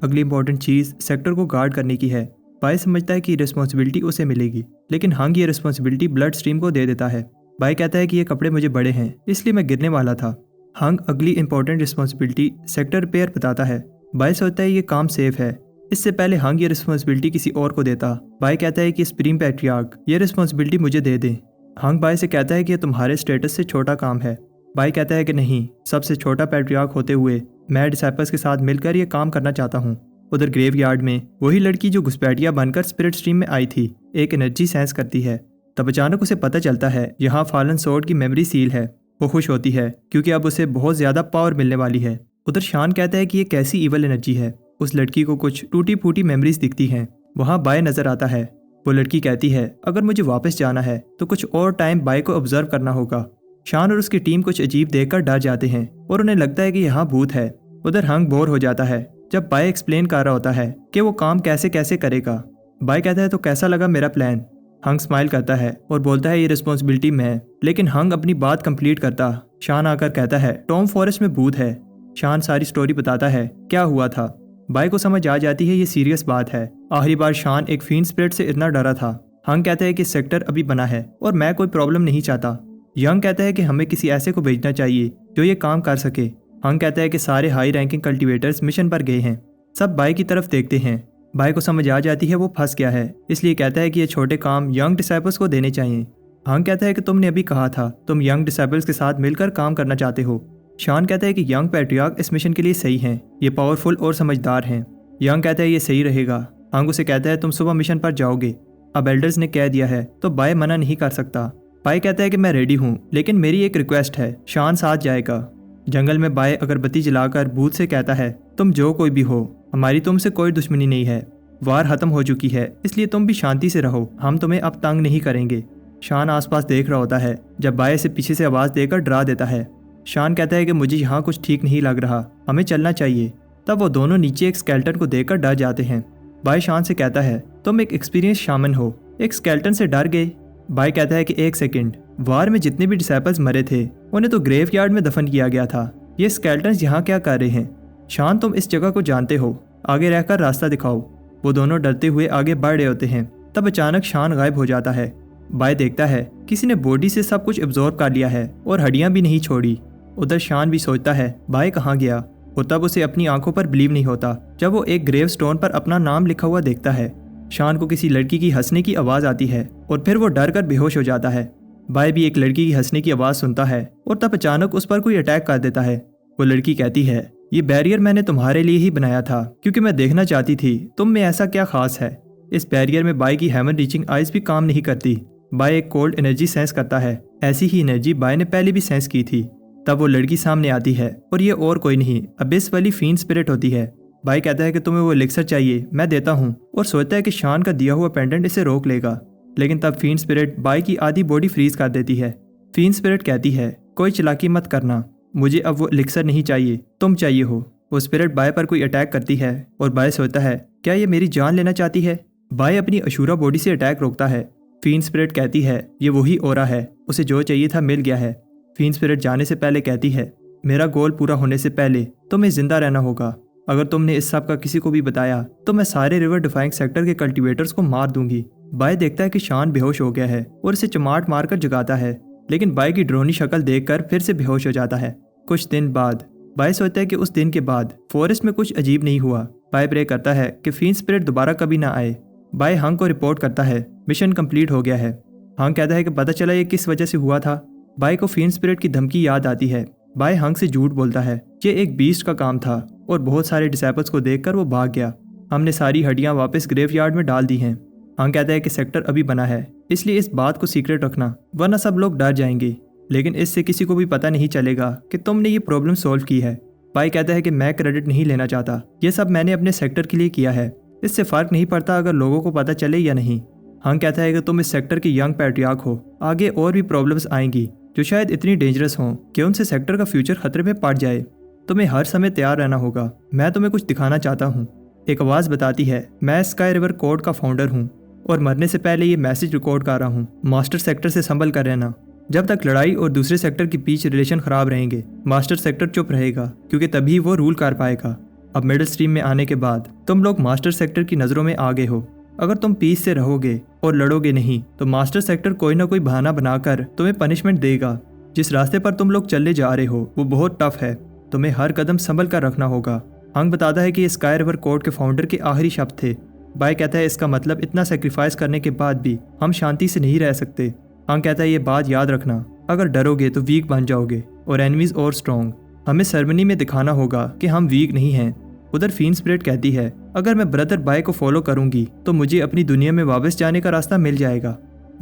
अगली इंपॉर्टेंट चीज़ सेक्टर को गार्ड करने की है। बाय समझता है कि रिस्पॉन्सिबिलिटी उसे मिलेगी, लेकिन हंग ये रिस्पॉन्सिबिलिटी ब्लड स्ट्रीम को दे देता है। बाय कहता है कि ये कपड़े मुझे बड़े हैं इसलिए मैं गिरने वाला था। हंग अगली इंपॉर्टेंट रिस्पॉन्सिबिलिटी सेक्टर रिपेयर बताता है। बाय सोचता है ये काम सेफ है। इससे पहले हंग ये रिस्पॉन्सिबिलिटी किसी और को देता। बाय कहता है कि सुप्रीम पैट्रियार्क ये रिस्पॉन्सिबिलिटी मुझे दे दें। हंग बाय से कहता है कि यह तुम्हारे स्टेटस से छोटा काम है। बाय कहता है कि नहीं, सबसे छोटा पैट्रियार्क होते हुए मैं डिसाइपल्स के साथ मिलकर ये काम करना चाहता हूँ। उधर ग्रेवयार्ड में वही लड़की जो घुसपैठिया बनकर स्पिरिट स्ट्रीम में आई थी एक एनर्जी सेंस करती है। तब अचानक उसे पता चलता है यहाँ फॉलन सोर्ड की मेमोरी सील है। वो खुश होती है क्योंकि अब उसे बहुत ज़्यादा पावर मिलने वाली है। उधर शान कहता है कि ये कैसी ईवल एनर्जी है। उस लड़की को कुछ टूटी फूटी मेमोरीज दिखती हैं। वहाँ बाय नज़र आता है। वो लड़की कहती है अगर मुझे वापस जाना है तो कुछ और टाइम बाय को ऑब्जर्व करना होगा। शान और उसकी टीम कुछ अजीब देखकर डर जाते हैं और उन्हें लगता है कि यहाँ भूत है। उधर हंग बोर हो जाता है जब बाय एक्सप्लेन कर रहा होता है कि वो काम कैसे कैसे करेगा। बाय कहता है तो कैसा लगा मेरा प्लान। हंग स्माइल करता है और बोलता है ये रिस्पॉन्सिबिलिटी मैं, लेकिन हंग अपनी बात कंप्लीट करता शान आकर कहता है टॉम फॉरेस्ट में भूत है। शान सारी स्टोरी बताता है क्या हुआ था। बाय को समझ आ जाती है ये सीरियस बात है। आखिरी बार शान एक फीन स्पिरिट से इतना डरा था। हंग कहता है कि सेक्टर अभी बना है और मैं कोई प्रॉब्लम नहीं चाहता। यंग कहता है कि हमें किसी ऐसे को भेजना चाहिए जो ये काम कर सके। हंग कहता है कि सारे हाई रैंकिंग कल्टीवेटर्स मिशन पर गए हैं। सब बाय की तरफ देखते हैं। बाय को समझ आ जाती है वो फंस गया है, इसलिए कहता है कि ये छोटे काम यंग डिसाइपल्स को देने चाहिए। हंग कहता है कि तुमने अभी कहा था तुम यंग डिसाइपल्स के साथ मिलकर काम करना चाहते हो। शान कहता है कि यंग पैट्रियार्क इस मिशन के लिए सही हैं, ये पावरफुल और समझदार हैं। यंग कहता है ये सही रहेगा। हंग उसे कहता है तुम सुबह मिशन पर जाओगे। अब एल्डर्स ने कह दिया है तो बाय मना नहीं कर सकता। बाय कहता है कि मैं रेडी हूँ, लेकिन मेरी एक रिक्वेस्ट है। शान साथ जाएगा। जंगल में बाय अगरबत्ती जलाकर भूत से कहता है तुम जो कोई भी हो, हमारी तुमसे कोई दुश्मनी नहीं है। वार खत्म हो चुकी है, इसलिए तुम भी शांति से रहो, हम तुम्हें अब तंग नहीं करेंगे। शान आसपास देख रहा होता है जब बाय से पीछे से आवाज़ देकर डरा देता है। शान कहता है कि मुझे यहाँ कुछ ठीक नहीं लग रहा, हमें चलना चाहिए। तब वो दोनों नीचे एक स्केल्टन को देखकर डर जाते हैं। बाय शान से कहता है तुम एक एक्सपीरियंस शामन हो, एक स्केल्टन से डर गए। बाय कहता है कि एक सेकंड, वार में जितने भी डिसाइपल्स मरे थे उन्हें तो ग्रेवयार्ड में दफन किया गया था। ये स्केल्टन्स यहाँ क्या कर रहे हैं? शान तुम इस जगह को जानते हो, आगे रहकर रास्ता दिखाओ। वो दोनों डरते हुए आगे बढ़ रहे होते हैं। तब अचानक शान गायब हो जाता है। बाय देखता है किसी ने बॉडी से सब कुछ एब्जॉर्ब कर लिया है और हड्डियां भी नहीं छोड़ी। उधर शान भी सोचता है बाय कहाँ गया, और तब उसे अपनी आंखों पर बिलीव नहीं होता जब वो एक ग्रेव स्टोन पर अपना नाम लिखा हुआ देखता है। शान को किसी लड़की की हंसने की आवाज़ आती है और फिर वो डर कर बेहोश हो जाता है। बाय भी एक लड़की की हंसने की आवाज़ सुनता है और तब अचानक उस पर कोई अटैक कर देता है। वो लड़की कहती है, ये बैरियर मैंने तुम्हारे लिए ही बनाया था क्योंकि मैं देखना चाहती थी तुम में ऐसा क्या खास है। इस बैरियर में बाय की हेवन रीचिंग आइज भी काम नहीं करती। बाय एक कोल्ड एनर्जी सेंस करता है। ऐसी ही एनर्जी बाय ने पहले भी सेंस की थी। तब वो लड़की सामने आती है और ये और कोई नहीं अबिस वाली फीन स्पिरिट होती है। बाय कहता है कि तुम्हें वो एलिक्सर चाहिए, मैं देता हूँ, और सोचता है कि शान का दिया हुआ पेंडेंट इसे रोक लेगा। लेकिन तब फीन स्पिरिट बाय की आधी बॉडी फ्रीज कर देती है। फीन स्पिरिट कहती है, कोई चालाकी मत करना, मुझे अब वो एलिक्सर नहीं चाहिए, तुम चाहिए हो। वो स्पिरिट बाय पर कोई अटैक करती है और बाय सोचता है, क्या ये मेरी जान लेना चाहती है। बाय अपनी अशूरा बॉडी से अटैक रोकता है। फीन स्पिरिट कहती है, ये वही ओरा है, उसे जो चाहिए था मिल गया है। फीन स्पिरिट जाने से पहले कहती है, मेरा गोल पूरा होने से पहले तुम्हें जिंदा रहना होगा। अगर तुमने इस सब का किसी को भी बताया तो मैं सारे रिवर डिफाइंग सेक्टर के कल्टीवेटर्स को मार दूंगी। बाय देखता है कि शान बेहोश हो गया है और इसे चमाट मारकर जगाता है, लेकिन बाय की ड्रोनी शक्ल देखकर फिर से बेहोश हो जाता है। कुछ दिन बाद बाय सोचता है कि उस दिन के बाद फॉरेस्ट में कुछ अजीब नहीं हुआ। बाय प्रे करता है कि फीन स्पिरिट दोबारा कभी ना आए। बाय हंग को रिपोर्ट करता है, मिशन कंप्लीट हो गया है। हंग कहता है कि पता चला ये किस वजह से हुआ था। बाय को फीन स्पिरिट की धमकी याद आती है। बाय हंग से झूठ बोलता है, ये एक बीस्ट का काम था और बहुत सारे डिसेबल्स को देखकर वो भाग गया। हमने सारी हड्डियां वापस ग्रेवयार्ड में डाल दी हैं। हंग कहता है कि सेक्टर अभी बना है, इसलिए इस बात को सीक्रेट रखना, वरना सब लोग डर जाएंगे, लेकिन इससे किसी को भी पता नहीं चलेगा कि तुमने ये प्रॉब्लम सॉल्व की है। बाय कहता है कि मैं क्रेडिट नहीं लेना चाहता, ये सब मैंने अपने सेक्टर के लिए किया है, इससे फर्क नहीं पड़ता अगर लोगों को पता चले या नहीं। हंग कहता है कि तुम इस सेक्टर के यंग पैट्रियार्क हो, आगे और भी प्रॉब्लम्स आएंगी जो शायद इतनी डेंजरस हों कि उनसे सेक्टर का फ्यूचर खतरे में पड़ जाए। तुम्हें हर समय तैयार रहना होगा, मैं तुम्हें कुछ दिखाना चाहता हूँ। एक आवाज़ बताती है, मैं स्काई रिवर कोड का फाउंडर हूँ और मरने से पहले ये मैसेज रिकॉर्ड कर रहा हूँ, मास्टर सेक्टर से संभल कर रहना। जब तक लड़ाई और दूसरे सेक्टर के बीच रिलेशन खराब रहेंगे, मास्टर सेक्टर चुप रहेगा क्योंकि तभी वो रूल कर पाएगा। अब मिडिल स्ट्रीम में आने के बाद तुम लोग मास्टर सेक्टर की नज़रों में आ गए हो। अगर तुम पीस से रहोगे और लड़ोगे नहीं तो मास्टर सेक्टर कोई ना कोई बहाना बनाकर तुम्हें पनिशमेंट देगा। जिस रास्ते पर तुम लोग चले जा रहे हो वो बहुत टफ है, तुम्हें हर कदम संभल कर रखना होगा। हंग बताता है कि ये स्काई रिवर कोड के फाउंडर के आखिरी शब्द थे। बाय कहता है, इसका मतलब इतना सेक्रीफाइस करने के बाद भी हम शांति से नहीं रह सकते। हंग कहता है, ये बात याद रखना, अगर डरोगे तो वीक बन जाओगे और एनिमीज और स्ट्रॉन्ग। हमें सेरेमनी में दिखाना होगा कि हम वीक नहीं हैं। उधर फीन स्पिरिट कहती है, अगर मैं ब्रदर बाय को फॉलो करूंगी तो मुझे अपनी दुनिया में वापस जाने का रास्ता मिल जाएगा।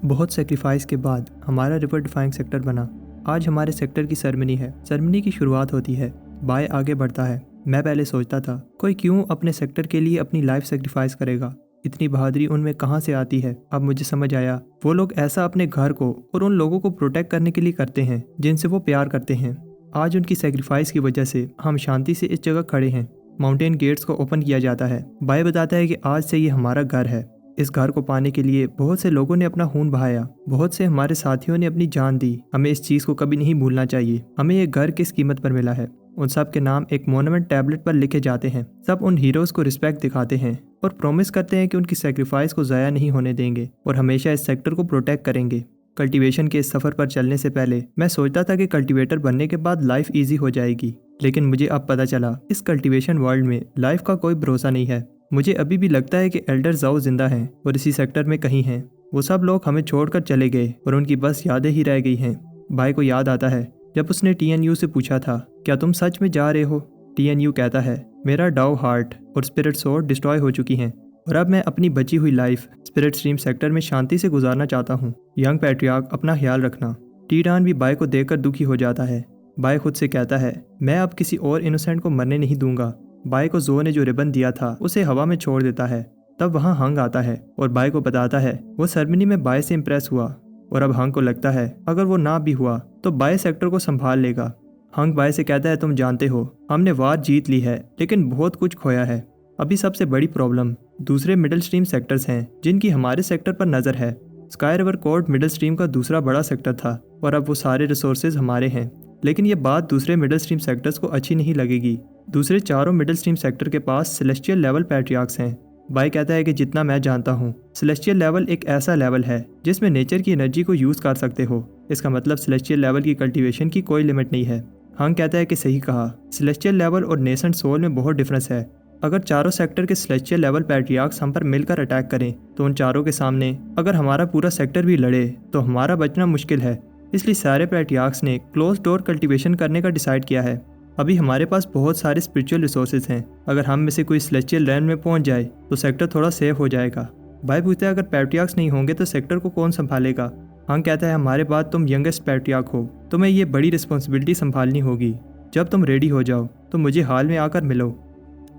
बहुत सेक्रीफाइस के बाद हमारा रिवर डिफाइंग सेक्टर बना। आज हमारे सेक्टर की सेरेमनी है। सेरेमनी की शुरुआत होती है। बाय आगे बढ़ता है। मैं पहले सोचता था कोई क्यों अपने सेक्टर के लिए अपनी लाइफ सेक्रीफाइस करेगा, इतनी बहादुरी उनमें कहाँ से आती है। अब मुझे समझ आया, वो लोग ऐसा अपने घर को और उन लोगों को प्रोटेक्ट करने के लिए करते हैं जिनसे वो प्यार करते हैं। आज उनकी सेक्रीफाइस की वजह से हम शांति से इस जगह खड़े हैं। माउंटेन गेट्स को ओपन किया जाता है। बाय बताता है कि आज से ये हमारा घर है। इस घर को पाने के लिए बहुत से लोगों ने अपना खून बहाया, बहुत से हमारे साथियों ने अपनी जान दी। हमें इस चीज़ को कभी नहीं भूलना चाहिए। हमें ये घर किस कीमत पर मिला है। उन सब के नाम एक मोनुमेंट टैबलेट पर लिखे जाते हैं। सब उन हीरोज़ को रिस्पेक्ट दिखाते हैं और प्रॉमिस करते हैं कि उनकी सेक्रीफाइस को ज़ाया नहीं होने देंगे और हमेशा इस सेक्टर को प्रोटेक्ट करेंगे। कल्टीवेशन के इस सफ़र पर चलने से पहले मैं सोचता था कि कल्टीवेटर बनने के बाद लाइफ ईजी हो जाएगी, लेकिन मुझे अब पता चला इस कल्टीवेशन वर्ल्ड में लाइफ का कोई भरोसा नहीं है। मुझे अभी भी लगता है कि एल्डर जाओ जिंदा हैं और इसी सेक्टर में कहीं हैं। वो सब लोग हमें छोड़कर चले गए और उनकी बस यादें ही रह गई हैं। बाय को याद आता है जब उसने TNU से पूछा था, क्या तुम सच में जा रहे हो। TNU कहता है, मेरा डाउ हार्ट और स्पिरिट सोर्ड डिस्ट्रॉय हो चुकी हैं और अब मैं अपनी बची हुई लाइफ स्पिरिट स्ट्रीम सेक्टर में शांति से गुजारना चाहता हूँ। यंग पैट्रियार्क, अपना ख्याल रखना। टीडान भी बाय को देखकर दुखी हो जाता है। बाय खुद से कहता है, मैं अब किसी और इनोसेंट को मरने नहीं दूंगा। बाय को जो ने जो रिबन दिया था उसे हवा में छोड़ देता है। तब वहाँ हंग आता है और बाय को बताता है वो सेरेमनी में बाय से इम्प्रेस हुआ और अब हंग को लगता है अगर वो ना भी हुआ तो बाय सेक्टर को संभाल लेगा। हंग बाय से कहता है, तुम जानते हो हमने वार जीत ली है लेकिन बहुत कुछ खोया है। अभी सबसे बड़ी प्रॉब्लम दूसरे मिडिल स्ट्रीम सेक्टर्स हैं जिनकी हमारे सेक्टर पर नज़र है। Sky river code middle stream का दूसरा बड़ा सेक्टर था और अब वो सारे रिसोर्सेज हमारे हैं, लेकिन ये बात दूसरे मिडिल स्ट्रीम सेक्टर्स को अच्छी नहीं लगेगी। दूसरे चारों मिडिल स्ट्रीम सेक्टर के पास सेलेस्टियल लेवल पैट्रियार्क्स हैं। बाय कहता है कि जितना मैं जानता हूँ सेलेस्टियल लेवल एक ऐसा लेवल है जिसमें नेचर की एनर्जी को यूज़ कर सकते हो। इसका मतलब सेलेस्टियल लेवल की कल्टीवेशन की कोई लिमिट नहीं है। हंग कहता है कि सही कहा, सेलेस्टियल लेवल और नेसेंट सोल में बहुत डिफरेंस है। अगर चारों सेक्टर के सेलेस्टियल लेवल पैट्रियार्क्स हम पर मिलकर अटैक करें तो उन चारों के सामने अगर हमारा पूरा सेक्टर भी लड़े तो हमारा बचना मुश्किल है। इसलिए सारे पैट्रियार्क्स ने क्लोज डोर कल्टीवेशन करने का डिसाइड किया है। अभी हमारे पास बहुत सारे स्पिरिचुअल रिसोर्सेज हैं। अगर हम में से कोई सेलेस्टियल लैंड में पहुंच जाए तो सेक्टर थोड़ा सेफ हो जाएगा। भाई पूछता है अगर पैट्रियार्क्स नहीं होंगे तो सेक्टर को कौन संभालेगा। हंग कहता है हमारे बाद तुम यंगेस्ट पैट्रियार्क हो, तुम्हें ये बड़ी रिस्पॉन्सिबिलिटी संभालनी होगी। जब तुम रेडी हो जाओ तो मुझे हाल में आकर मिलो।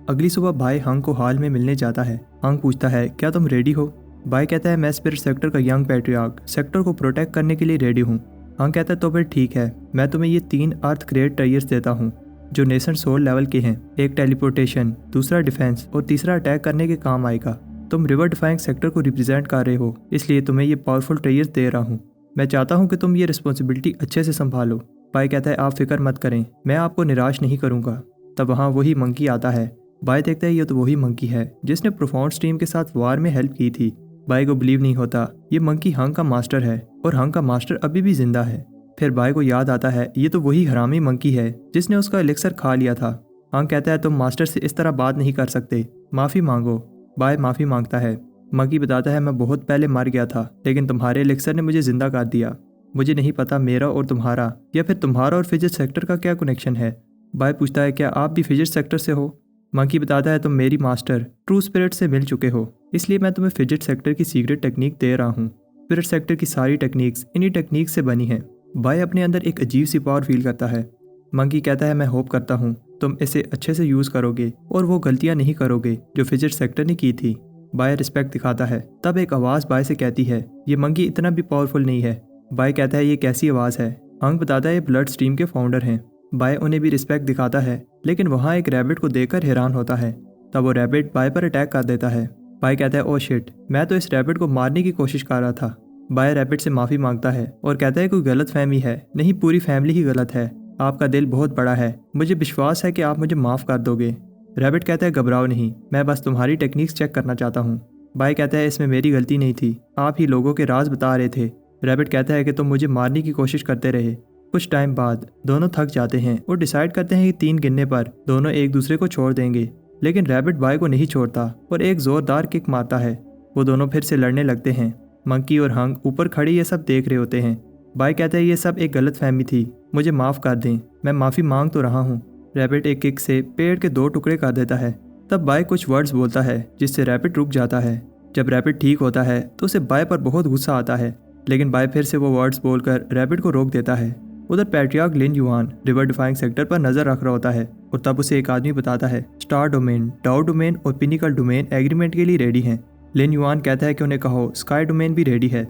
अगली सुबह भाई हंग को हाल में मिलने जाता है। हंग पूछता है क्या तुम रेडी हो। भाई कहता है मैं स्पिरिट सेक्टर का यंग पैट्रियार्क सेक्टर को प्रोटेक्ट करने के लिए रेडी हूँ। हंग कहता है तो फिर ठीक है, मैं तुम्हें ये 3 अर्थ ग्रेड टायर्स देता हूँ जो नेसेंट सोल लेवल के हैं। एक टेलीपोर्टेशन, दूसरा डिफेंस और तीसरा अटैक करने के काम आएगा। तुम रिवर डिफाइंग सेक्टर को रिप्रेजेंट कर रहे हो, इसलिए तुम्हें ये पावरफुल टायर्स दे रहा हूँ। मैं चाहता हूँ कि तुम ये रिस्पॉन्सिबिलिटी अच्छे से संभालो। भाई कहता है आप फिक्र मत करें, मैं आपको निराश नहीं करूँगा। तब वहाँ वही मंकी आता है। भाई देखता है ये तो वही मंकी है जिसने प्रोफाउंड स्ट्रीम के साथ वार में हेल्प की थी। भाई को बिलीव नहीं होता, ये मंकी हंग का मास्टर है और हंग का मास्टर अभी भी जिंदा है। फिर भाई को याद आता है ये तो वही हरामी मंकी है जिसने उसका एलिक्सर खा लिया था। हंग कहता है तुम मास्टर से इस तरह बात नहीं कर सकते, माफ़ी मांगो। भाई माफ़ी मांगता है। मंकी बताता है मैं बहुत पहले मर गया था लेकिन तुम्हारे एलिक्सर ने मुझे जिंदा कर दिया। मुझे नहीं पता मेरा और तुम्हारा या फिर तुम्हारा और फिजिक्स सेक्टर का क्या कनेक्शन है। भाई पूछता है क्या आप भी फिजिक्स सेक्टर से हो। मंकी बताता है तुम मेरी मास्टर ट्रू स्पिरिट से मिल चुके हो, इसलिए मैं तुम्हें फिजिक्स सेक्टर की सीक्रेट टेक्निक दे रहा हूँ। स्पिरिट सेक्टर की सारी टेक्निक्स इन्हीं टेक्निक से बनी हैं। भाई अपने अंदर एक अजीब सी पावर फील करता है। मंकी कहता है मैं होप करता हूँ तुम इसे अच्छे से यूज़ करोगे और वो गलतियाँ नहीं करोगे जो फिजिक्स सेक्टर ने की थी। भाई रिस्पेक्ट दिखाता है। तब एक आवाज़ भाई से कहती है ये मंकी इतना भी पावरफुल नहीं है। भाई कहता है ये कैसी आवाज़ है। हंग बताता है ये ब्लड स्ट्रीम के फाउंडर हैं। भाई उन्हें भी रिस्पेक्ट दिखाता है लेकिन वहाँ एक रैबिट को देखकर हैरान होता है। तब वो रैबिट भाई पर अटैक कर देता है। भाई कहता है ओ शिट, मैं तो इस रैबिट को मारने की कोशिश कर रहा था। भाई रैबिट से माफ़ी मांगता है और कहता है कोई गलत फहमी है, नहीं पूरी फैमिली ही गलत है। आपका दिल बहुत बड़ा है, मुझे विश्वास है कि आप मुझे माफ़ कर दोगे। रैबिट कहता है घबराओ नहीं, मैं बस तुम्हारी टेक्निक्स चेक करना चाहता हूँ। भाई कहता है इसमें मेरी गलती नहीं थी, आप ही लोगों के राज बता रहे थे। रैबिट कहता है कि तुम मुझे मारने की कोशिश करते रहे। कुछ टाइम बाद दोनों थक जाते हैं और डिसाइड करते हैं कि 3 गिनने पर दोनों एक दूसरे को छोड़ देंगे। लेकिन रैबिट भाई को नहीं छोड़ता और एक जोरदार किक मारता है। वो दोनों फिर से लड़ने लगते हैं। मंकी और हंग ऊपर खड़े ये सब देख रहे होते हैं। भाई कहता है ये सब एक गलत फहमी थी, मुझे माफ़ कर दें, मैं माफ़ी मांग तो रहा हूँ। रैबिट एक किक से पेड़ के 2 टुकड़े कर देता है। तब भाई कुछ वर्ड्स बोलता है जिससे रैबिट रुक जाता है। जब रैबिट ठीक होता है तो उसे भाई पर बहुत गुस्सा आता है, लेकिन भाई फिर से वो वर्ड्स बोलकर रैबिट को रोक देता है। उधर पैट्रियार्क लिन युआन रिवर डिफाइंग सेक्टर पर नजर रख रहा होता है और तब उसे एक आदमी बताता है स्टार डोमेन, डाउ डोमेन और पिनिकल डोमेन एग्रीमेंट के लिए रेडी हैं। लिन युआन कहता है कि उन्हें कहो स्काई डोमेन भी रेडी है।